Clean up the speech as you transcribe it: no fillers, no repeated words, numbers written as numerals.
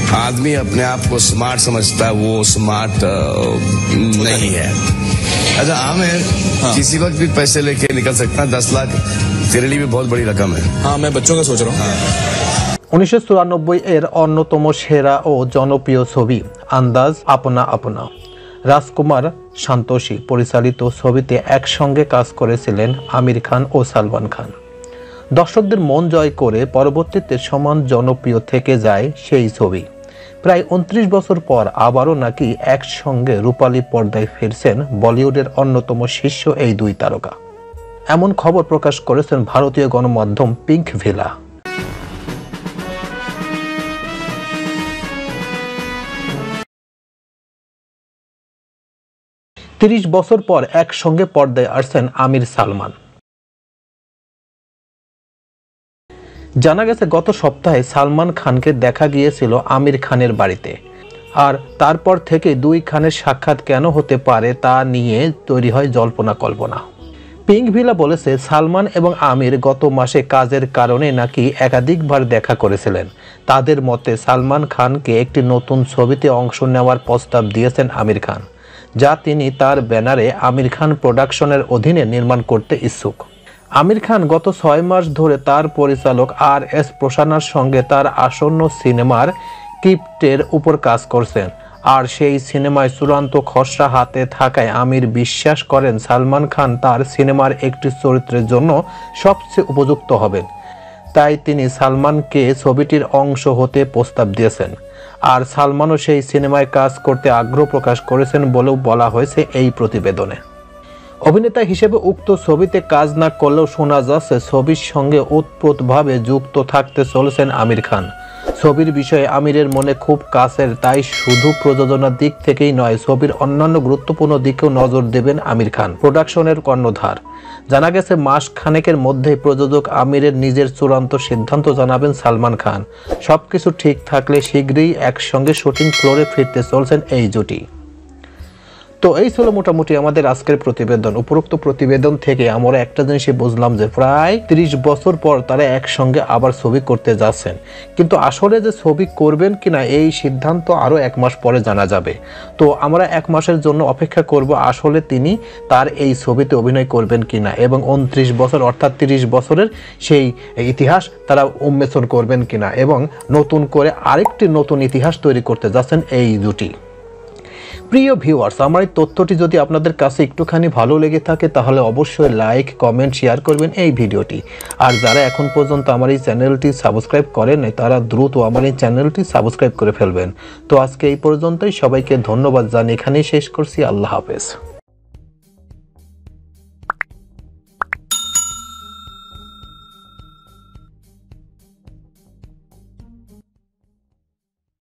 आदमी अपने आप को स्मार्ट समझता है, वो स्मार्ट नहीं है। अच्छा आमिर, किसी वक्त भी पैसे लेके निकल सकता है। 10 लाख तेरे लिए भी बहुत बड़ी रकम है। हाँ, मैं बच्चों का सोच रहा हूँ। 1994 এর অন্যতম সেরা ও জনপ্রিয় ছবি আন্দাজ আপনা আপনা। রাজকুমার সান্তোষী পরিচালিত ছবিতে একসঙ্গে কাজ করেছিলেন আমির খান ও সালমান খান। দর্শকদের মন জয় করে পরবর্তীতে সমান জনপ্রিয় থেকে যায় সেই ছবি। প্রায় 29 বছর পর আবারও নাকি একসঙ্গে রূপালী পর্দায় ফিরছেন বলিউডের অন্যতম শীর্ষ এই দুই তারকা। এমন খবর প্রকাশ করেছেন ভারতীয় গণমাধ্যম পিঙ্ক ভিলা। তিরিশ বছর পর একসঙ্গে পর্দায় আসছেন আমির সালমান। জানা গেছে গত সপ্তাহে সালমান খানকে দেখা গিয়েছিল আমির খানের বাড়িতে। আর তারপর থেকে দুই খানের সাক্ষাৎ কেন হতে পারে তা নিয়ে তৈরি হয় জল্পনা কল্পনা। পিঙ্ক ভিলা বলেছে, সালমান এবং আমির গত মাসে কাজের কারণে নাকি একাধিকবার দেখা করেছিলেন। তাদের মতে সালমান খানকে একটি নতুন ছবিতে অংশ নেওয়ার প্রস্তাব দিয়েছেন আমির খান, যা তিনি তার ব্যানারে আমির খান প্রোডাকশনের অধীনে নির্মাণ করতে ইচ্ছুক। আমির খান গত 6 মাস ধরে তার পরিচালক আর.এস. প্রসন্নার সঙ্গে তার আসন্ন সিনেমার স্ক্রিপ্টের উপর কাজ করছেন। আর সেই সিনেমায় চূড়ান্ত খসড়া হাতে থাকায় আমির বিশ্বাস করেন সালমান খান তার সিনেমার একটি চরিত্রের জন্য সবচেয়ে উপযুক্ত হবেন। তাই তিনি সালমানকে ছবিটির অংশ হতে প্রস্তাব দিয়েছেন। আর সালমানও সেই সিনেমায় কাজ করতে আগ্রহ প্রকাশ করেছেন বলেও বলা হয়েছে এই প্রতিবেদনে। অভিনেতা হিসেবে উক্ত ছবিতে কাজ না করলেও শোনা যাচ্ছে ছবির সঙ্গে ওতপ্রোতভাবে যুক্ত থাকতে চলেছেন আমির খান। ছবির বিষয়ে আমিরের মনে খুব কাছের, তাই শুধু প্রযোজনার দিক থেকেই নয়, ছবির অন্যান্য গুরুত্বপূর্ণ দিকেও নজর দেবেন আমির খান, প্রোডাকশনের কর্ণধার। জানা গেছে মাস খানেকের মধ্যেই প্রযোজক আমিরের নিজের চূড়ান্ত সিদ্ধান্ত জানাবেন সালমান খান। সবকিছু ঠিক থাকলে শীঘ্রই একসঙ্গে শুটিং ফ্লোরে ফিরতে চলছেন এই জুটি। তো এই ছিল মোটামুটি আমাদের আজকের প্রতিবেদন। উপরোক্ত প্রতিবেদন থেকে আমরা একটা জিনিসই বুঝলাম যে প্রায় 30 বছর পর তারা একসঙ্গে আবার ছবি করতে যাচ্ছেন। কিন্তু আসলে যে ছবি করবেন কিনা এই সিদ্ধান্ত আরও 1 মাস পরে জানা যাবে। তো আমরা 1 মাসের জন্য অপেক্ষা করব আসলে তিনি তার এই ছবিতে অভিনয় করবেন কিনা, এবং 29 বছর অর্থাৎ 30 বছরের সেই ইতিহাস তারা উন্মোচন করবেন কিনা, এবং নতুন করে আরেকটি নতুন ইতিহাস তৈরি করতে যাচ্ছেন এই জুটি। প্রিয় ভিউয়ার্স, আমার এই তথ্যটি যদি আপনাদের কাছে একটুখানি ভালো লেগে থাকে তাহলে অবশ্যই লাইক, কমেন্ট, শেয়ার করবেন এই ভিডিওটি। আর যারা এখন পর্যন্ত আমার এই চ্যানেলটি সাবস্ক্রাইব করেন তারা দ্রুত আমার এই চ্যানেলটি সাবস্ক্রাইব করে ফেলবেন। তো আজকে এই পর্যন্তই, সবাইকে ধন্যবাদ জানিয়ে এখানেই শেষ করছি। আল্লাহ হাফেজ।